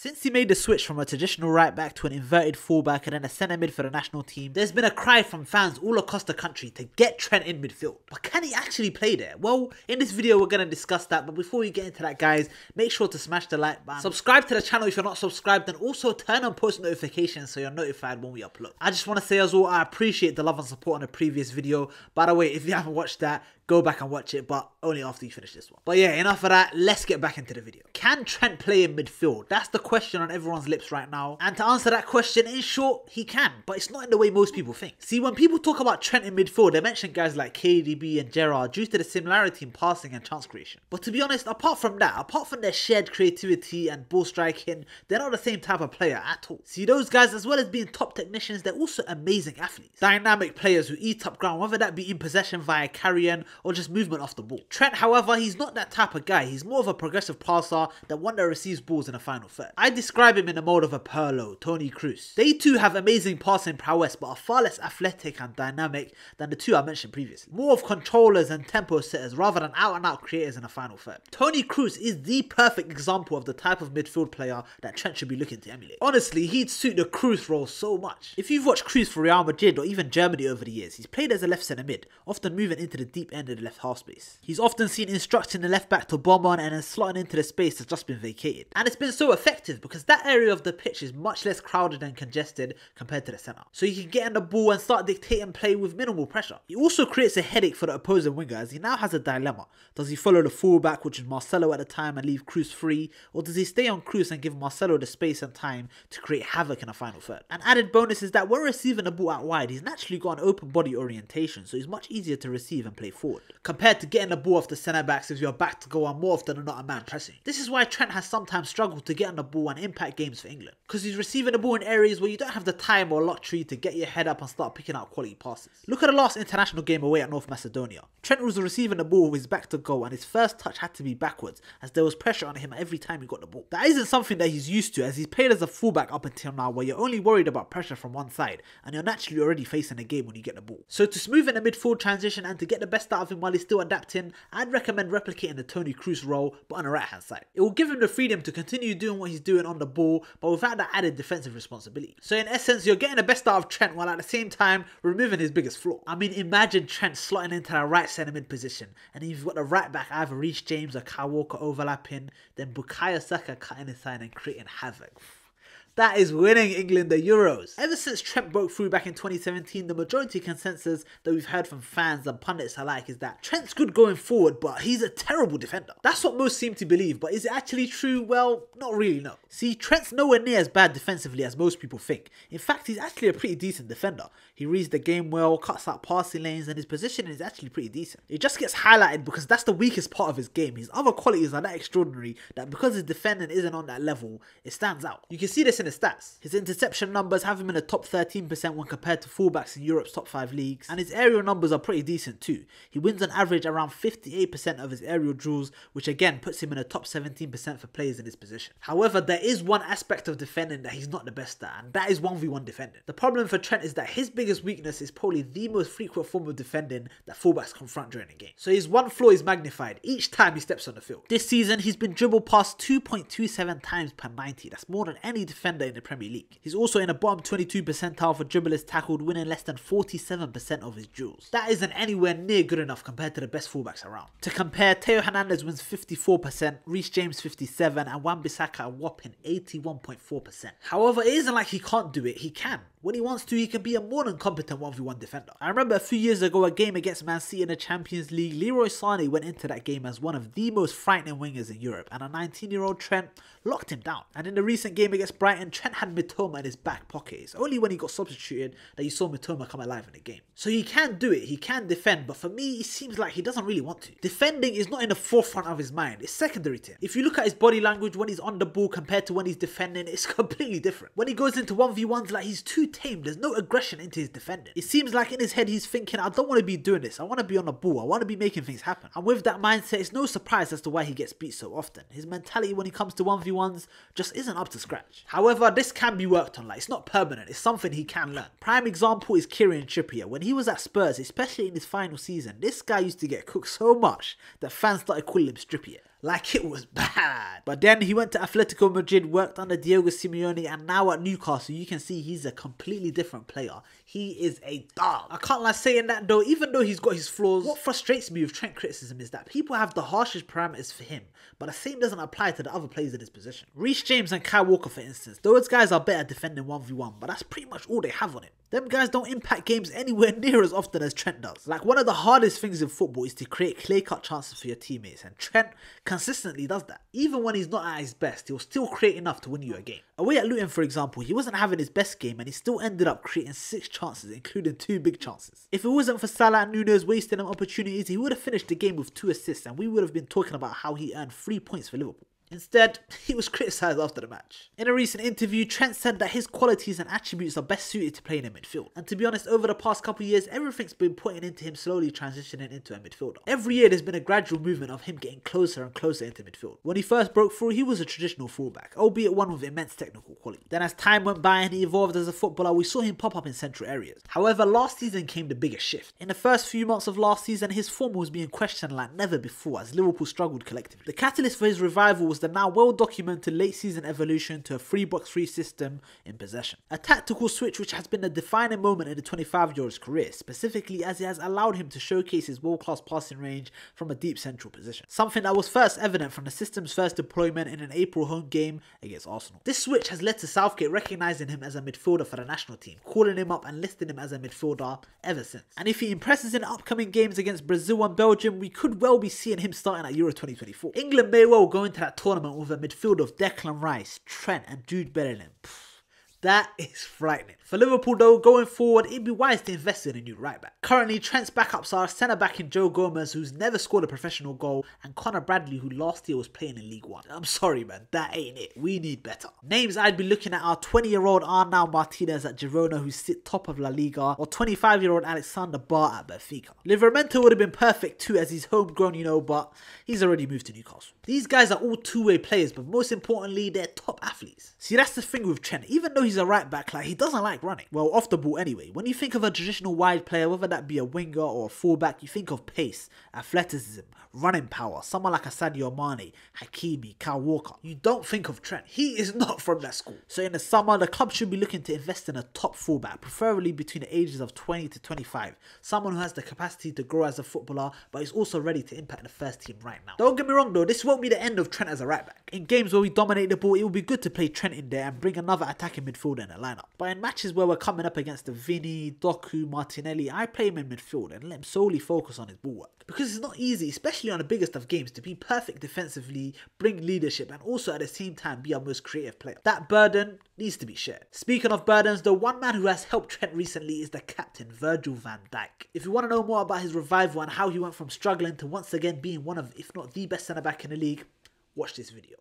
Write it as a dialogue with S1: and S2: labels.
S1: Since he made the switch from a traditional right back to an inverted fullback and then a centre mid for the national team, there's been a cry from fans all across the country to get Trent in midfield. But can he actually play there? Well, in this video we're going to discuss that, but before we get into that guys, make sure to smash the like button, subscribe to the channel if you're not subscribed, and also turn on post notifications so you're notified when we upload. I just want to say as well, I appreciate the love and support on the previous video. By the way, if you haven't watched that, go back and watch it, but only after you finish this one. But yeah, enough of that, let's get back into the video. Can Trent play in midfield? That's the question on everyone's lips right now. And to answer that question, in short, he can, but it's not in the way most people think. See, when people talk about Trent in midfield, they mention guys like KDB and Gerrard due to the similarity in passing and chance creation. But to be honest, apart from that, apart from their shared creativity and ball striking, they're not the same type of player at all. See, those guys, as well as being top technicians, they're also amazing athletes. Dynamic players who eat up ground, whether that be in possession via carrying or just movement off the ball. Trent, however, he's not that type of guy. He's more of a progressive passer than one that receives balls in the final third. I describe him in the mode of a Pirlo, Toni Kroos. They too have amazing passing prowess but are far less athletic and dynamic than the two I mentioned previously. More of controllers and tempo setters rather than out and out creators in the final third. Toni Kroos is the perfect example of the type of midfield player that Trent should be looking to emulate. Honestly, he'd suit the Kroos role so much. If you've watched Kroos for Real Madrid or even Germany over the years, he's played as a left centre mid, often moving into the deep end of the left half space. He's often seen instructing the left back to bomb on and then slotting into the space that's just been vacated. And it's been so effective because that area of the pitch is much less crowded and congested compared to the centre. So he can get in the ball and start dictating play with minimal pressure. He also creates a headache for the opposing winger as he now has a dilemma. Does he follow the fullback, which is Marcelo at the time, and leave Kroos free? Or does he stay on Kroos and give Marcelo the space and time to create havoc in the final third? An added bonus is that when receiving the ball out wide, he's naturally got an open body orientation, so he's much easier to receive and play forward, compared to getting the ball off the centre backs if you're back to go on more often than not a man pressing. This is why Trent has sometimes struggled to get on the ball and impact games for England, because he's receiving the ball in areas where you don't have the time or luxury to get your head up and start picking out quality passes. Look at the last international game away at North Macedonia. Trent was receiving the ball with his back to goal and his first touch had to be backwards as there was pressure on him every time he got the ball. That isn't something that he's used to as he's played as a fullback up until now, where you're only worried about pressure from one side and you're naturally already facing a game when you get the ball. So to smoothen the midfield transition and to get the best out of him while he's still adapting, I'd recommend replicating the Toni Kroos role but on the right hand side. It will give him the freedom to continue doing what he's doing on the ball but without that added defensive responsibility. So in essence, you're getting the best out of Trent while at the same time removing his biggest flaw. I mean, imagine Trent slotting into that right centre mid position and you've got the right back either Reece James or Kyle Walker overlapping, then Bukayo Saka cutting inside and creating havoc. That is winning England the Euros. Ever since Trent broke through back in 2017, the majority consensus that we've heard from fans and pundits alike is that Trent's good going forward, but he's a terrible defender. That's what most seem to believe, but is it actually true? Well, not really, no. See, Trent's nowhere near as bad defensively as most people think. In fact, he's actually a pretty decent defender. He reads the game well, cuts out passing lanes, and his positioning is actually pretty decent. It just gets highlighted because that's the weakest part of his game. His other qualities are that extraordinary that because his defending isn't on that level, it stands out. You can see this in his stats. His interception numbers have him in the top 13% when compared to fullbacks in Europe's top 5 leagues, and his aerial numbers are pretty decent too. He wins on average around 58% of his aerial duels, which again puts him in the top 17% for players in his position. However, there is one aspect of defending that he's not the best at, and that is 1v1 defending. The problem for Trent is that his biggest weakness is probably the most frequent form of defending that fullbacks confront during a game. So his one flaw is magnified each time he steps on the field. This season, he's been dribbled past 2.27 times per 90. That's more than any defender in the Premier League. He's also in a bottom 22 percentile for dribblers tackled, winning less than 47% of his duels. That isn't anywhere near good enough compared to the best fullbacks around. To compare, Theo Hernandez wins 54%, Reece James 57%, and Wan-Bissaka a whopping 81.4%. However, it isn't like he can't do it, he can. When he wants to, he can be a more than competent 1v1 defender. I remember a few years ago, a game against Man City in the Champions League, Leroy Sané went into that game as one of the most frightening wingers in Europe, and a 19-year-old Trent locked him down. And in the recent game against Brighton, Trent had Mitoma in his back pocket. It's only when he got substituted that you saw Mitoma come alive in the game. So he can do it, he can defend, but for me, it seems like he doesn't really want to. Defending is not in the forefront of his mind, it's secondary to him. If you look at his body language when he's on the ball compared to when he's defending, it's completely different. When he goes into 1v1s, like he's too tame, there's no aggression into his defending. It seems like in his head he's thinking, I don't want to be doing this, I want to be on the ball, I want to be making things happen. And with that mindset, it's no surprise as to why he gets beat so often. His mentality when he comes to 1v1s just isn't up to scratch. However, this can be worked on, like it's not permanent, it's something he can learn. Prime example is Kieran Trippier. When he was at Spurs, especially in his final season, this guy used to get cooked so much that fans started calling him Strippier. Like it was bad. But then he went to Atletico Madrid, worked under Diego Simeone, and now at Newcastle, you can see he's a completely different player. He is a dog. I can't lie saying that though, even though he's got his flaws, what frustrates me with Trent criticism is that people have the harshest parameters for him, but the same doesn't apply to the other players in his position. Reece James and Kyle Walker, for instance, those guys are better defending 1v1, but that's pretty much all they have on him. Them guys don't impact games anywhere near as often as Trent does. Like, one of the hardest things in football is to create clear-cut chances for your teammates, and Trent consistently does that. Even when he's not at his best, he'll still create enough to win you a game. Away at Luton, for example, he wasn't having his best game and he still ended up creating 6 chances, including 2 big chances. If it wasn't for Salah and Nunes wasting them opportunities, he would have finished the game with 2 assists and we would have been talking about how he earned 3 points for Liverpool. Instead, he was criticised after the match. In a recent interview, Trent said that his qualities and attributes are best suited to playing in midfield. And to be honest, over the past couple of years, everything's been pointing into him slowly transitioning into a midfielder. Every year there's been a gradual movement of him getting closer and closer into midfield. When he first broke through, he was a traditional fullback, albeit one with immense technical quality. Then as time went by and he evolved as a footballer, we saw him pop up in central areas. However, last season came the biggest shift. In the first few months of last season, his form was being questioned like never before as Liverpool struggled collectively. The catalyst for his revival was the now well-documented late season evolution to a 3-box-3 system in possession. A tactical switch which has been a defining moment in the 25-year-old's career, specifically as it has allowed him to showcase his world-class passing range from a deep central position. Something that was first evident from the system's first deployment in an April home game against Arsenal. This switch has led to Southgate recognising him as a midfielder for the national team, calling him up and listing him as a midfielder ever since. And if he impresses in upcoming games against Brazil and Belgium, we could well be seeing him starting at Euro 2024. England may well go into that tournament with a midfield of Declan Rice, Trent and Jude Bellingham. That is frightening. For Liverpool though, going forward, it'd be wise to invest in a new right back. Currently, Trent's backups are centre back in Joe Gomez, who's never scored a professional goal, and Connor Bradley, who last year was playing in League One. I'm sorry man, that ain't it. We need better. Names I'd be looking at are 20-year-old Arnau Martinez at Girona, who sit top of La Liga, or 25-year-old Alexander Bar at Benfica. Livramento would have been perfect too as he's homegrown, you know, but he's already moved to Newcastle. These guys are all two-way players, but most importantly, they're top athletes. See, that's the thing with Trent. Even though he's a right back, like, he doesn't like running. Well, off the ball anyway. When you think of a traditional wide player, whether that be a winger or a fullback, you think of pace, athleticism, running power, someone like a Sadio Mane, Hakimi, Kyle Walker. You don't think of Trent. He is not from that school. So in the summer, the club should be looking to invest in a top fullback, preferably between the ages of 20 to 25. Someone who has the capacity to grow as a footballer, but is also ready to impact the first team right now. Don't get me wrong though, this won't be the end of Trent as a right back. In games where we dominate the ball, it will be good to play Trent in there and bring another attacking midfielder in the lineup. But in matches where we're coming up against the Vini, Doku, Martinelli, I play him in midfield and let him solely focus on his ball work. Because it's not easy, especially on the biggest of games, to be perfect defensively, bring leadership, and also at the same time be our most creative player. That burden needs to be shared. Speaking of burdens, the one man who has helped Trent recently is the captain, Virgil van Dijk. If you want to know more about his revival and how he went from struggling to once again being one of, if not the best centre back in the league, watch this video.